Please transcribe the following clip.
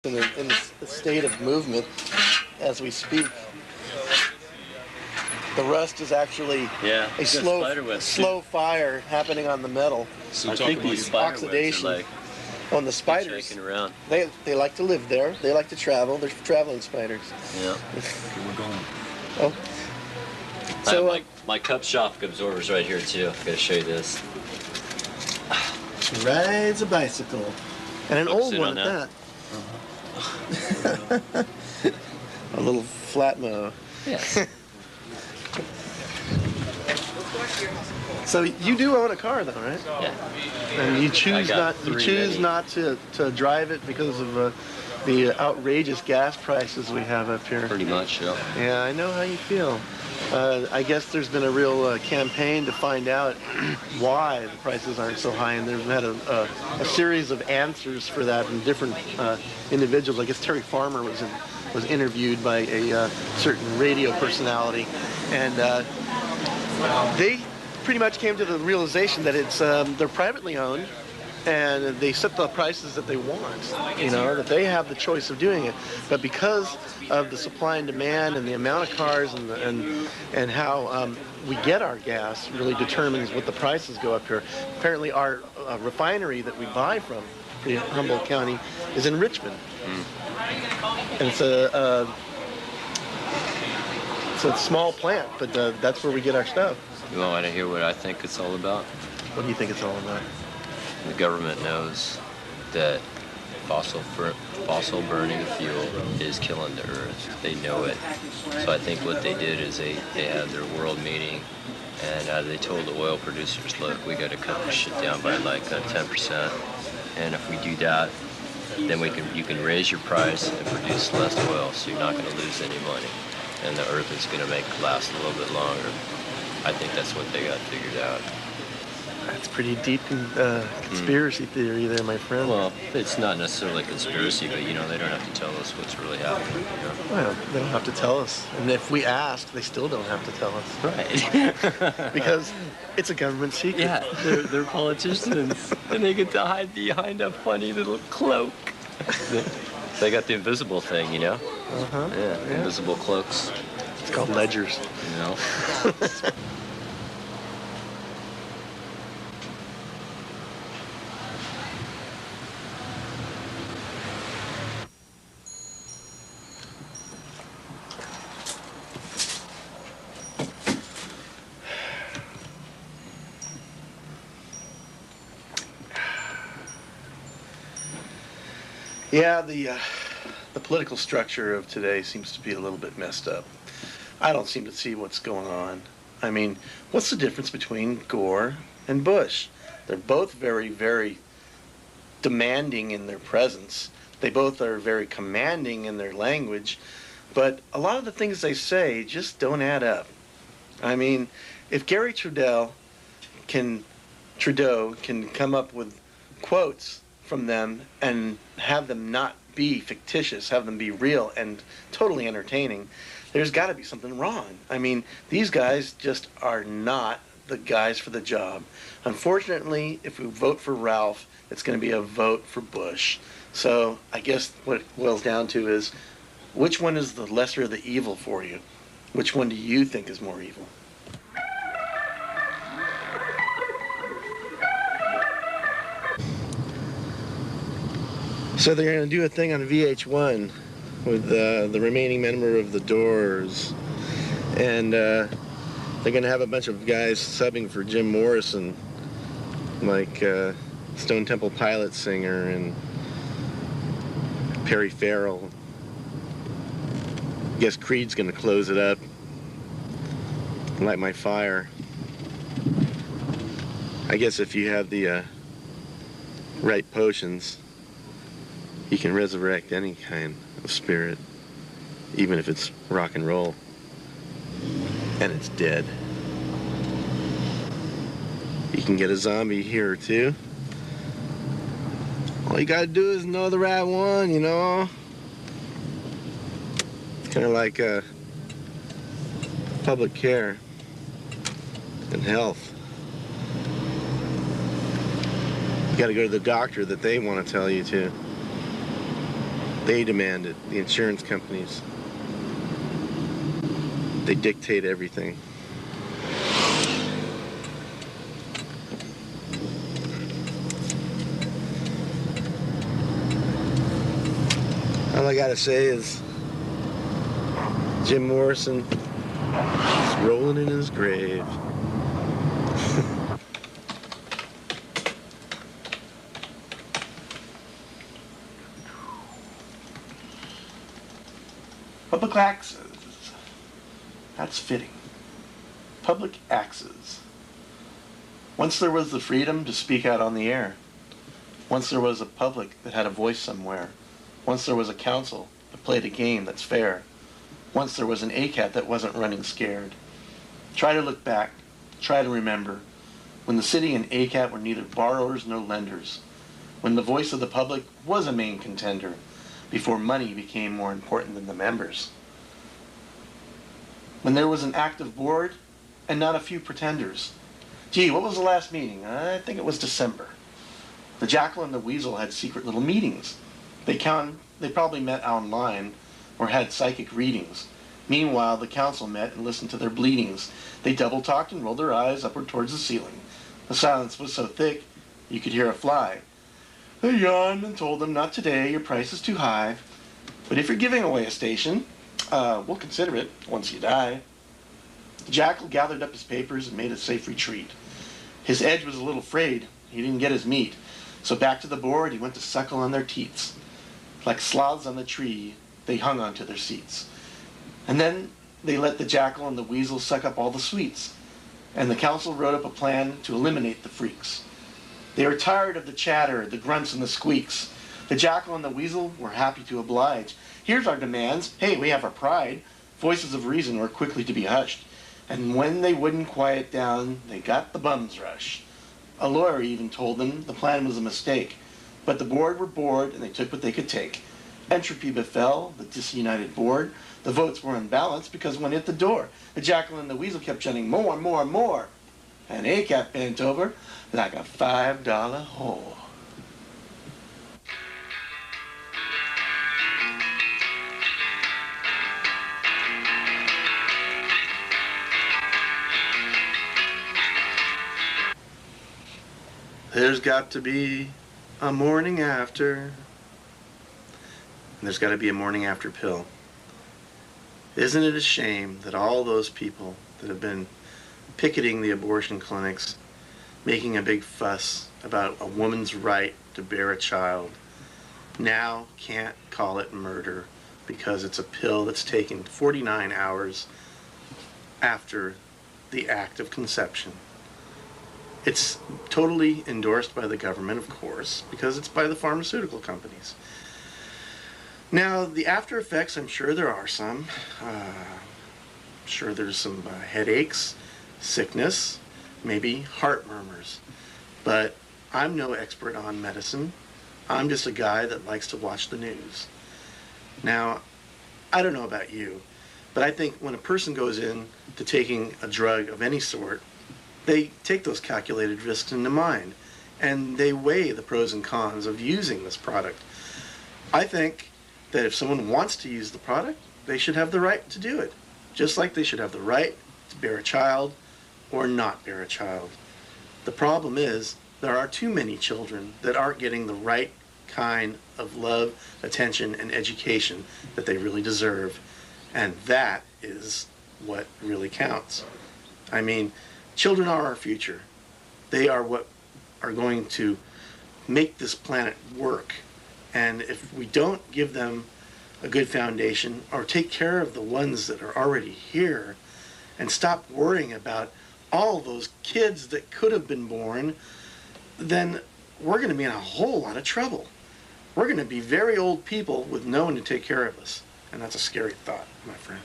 in a state of movement as we speak. The rust is actually a slow fire happening on the metal. So I think these oxidation like on the spiders. Around. They like to live there. They like to travel. They're traveling spiders. Yeah. Okay, we're going. Oh. So my cup shop absorber's right here too. I'm gonna show you this. She rides a bicycle, and an old one at that. A little flat mow. Yes. So you do own a car, though, right? Yeah. And you choose not to drive it because of the outrageous gas prices we have up here. Pretty much, yeah. Yeah, I know how you feel. I guess there's been a real campaign to find out why the prices aren't so high, and they've had a series of answers for that from different individuals. I guess Terry Farmer was interviewed by a certain radio personality, and they pretty much came to the realization that it's they're privately owned, and they set the prices that they want, you know, that they have the choice of doing it. But because of the supply and demand and the amount of cars and how we get our gas really determines what the prices go up here. Apparently our refinery that we buy from, in Humboldt County, is in Richmond. And it's a small plant, but that's where we get our stuff. You want to hear what I think it's all about? What do you think it's all about? The government knows that fossil burning of fuel is killing the earth. They know it. So I think what they did is they had their world meeting, and they told the oil producers, look, we got to cut this shit down by like 10%. And if we do that, then you can raise your price and produce less oil, so you're not going to lose any money. And the earth is going to last a little bit longer. I think that's what they got figured out. That's pretty deep conspiracy theory there, my friend. Well, it's not necessarily conspiracy, but, you know, they don't have to tell us what's really happening. You know? Well, they don't have to tell us. And if we ask, they still don't have to tell us. Right. Because it's a government secret. Yeah, they're politicians, and they get to hide behind a funny little cloak. They got the invisible thing, you know? Uh-huh. Yeah, invisible cloaks. It's called ledgers. You know? Yeah, the political structure of today seems to be a little bit messed up. I don't seem to see what's going on. I mean, what's the difference between Gore and Bush? They're both very, very demanding in their presence. They both are very commanding in their language, but a lot of the things they say just don't add up. I mean, if Gary Trudeau can come up with quotes from them and have them not be fictitious, have them be real and totally entertaining, there's got to be something wrong. I mean, these guys just are not the guys for the job. Unfortunately, if we vote for Ralph, it's going to be a vote for Bush. So I guess what it boils down to is, which one is the lesser of the evil for you? Which one do you think is more evil? So they're going to do a thing on VH1 with the remaining member of the Doors, and they're going to have a bunch of guys subbing for Jim Morrison, like Stone Temple Pilots singer and Perry Farrell. I guess Creed's going to close it up, Light My Fire. I guess if you have the right potions, you can resurrect any kind of spirit, even if it's rock and roll, and it's dead. You can get a zombie here, too. All you gotta do is know the right one, you know? It's kind of like public care and health. You gotta go to the doctor that they want to tell you to. They demand it. The insurance companies. They dictate everything. All I gotta say is Jim Morrison is rolling in his grave. Public access. That's fitting. Public access. Once there was the freedom to speak out on the air. Once there was a public that had a voice somewhere. Once there was a council that played a game that's fair. Once there was an ACAT that wasn't running scared. Try to look back. Try to remember. When the city and ACAT were neither borrowers nor lenders. When the voice of the public was a main contender. Before money became more important than the members. When there was an active board and not a few pretenders. Gee, what was the last meeting? I think it was December. The Jackal and the Weasel had secret little meetings. They probably met online or had psychic readings. Meanwhile, the council met and listened to their bleatings. They double-talked and rolled their eyes upward towards the ceiling. The silence was so thick, you could hear a fly. They yawned and told them, not today, your price is too high. But if you're giving away a station, we'll consider it once you die. The Jackal gathered up his papers and made a safe retreat. His edge was a little frayed. He didn't get his meat. So back to the board, he went to suckle on their teats. Like sloths on the tree, they hung onto their seats. And then they let the Jackal and the Weasel suck up all the sweets. And the council wrote up a plan to eliminate the freaks. They were tired of the chatter, the grunts and the squeaks. The Jackal and the Weasel were happy to oblige. Here's our demands. Hey, we have our pride. Voices of reason were quickly to be hushed. And when they wouldn't quiet down, they got the bums rush. A lawyer even told them the plan was a mistake. But the board were bored and they took what they could take. Entropy befell the disunited board. The votes were unbalanced because one hit the door. The Jackal and the Weasel kept chanting more, more, more. And ACAT bent over like a $5 whore. There's got to be a morning after. And there's got to be a morning after pill. Isn't it a shame that all those people that have been picketing the abortion clinics, making a big fuss about a woman's right to bear a child, now can't call it murder because it's a pill that's taken 49 hours after the act of conception. It's totally endorsed by the government, of course, because it's by the pharmaceutical companies. Now, the after effects, I'm sure there are some. I'm sure there's some headaches, sickness, maybe heart murmurs. But I'm no expert on medicine. I'm just a guy that likes to watch the news. Now, I don't know about you, but I think when a person goes in to taking a drug of any sort, they take those calculated risks into mind, and they weigh the pros and cons of using this product. I think that if someone wants to use the product, they should have the right to do it, just like they should have the right to bear a child or not bear a child. The problem is there are too many children that aren't getting the right kind of love, attention, and education that they really deserve, and that is what really counts. I mean, children are our future. They are what are going to make this planet work. And if we don't give them a good foundation or take care of the ones that are already here and stop worrying about all those kids that could have been born, then we're going to be in a whole lot of trouble. We're going to be very old people with no one to take care of us. And that's a scary thought, my friend.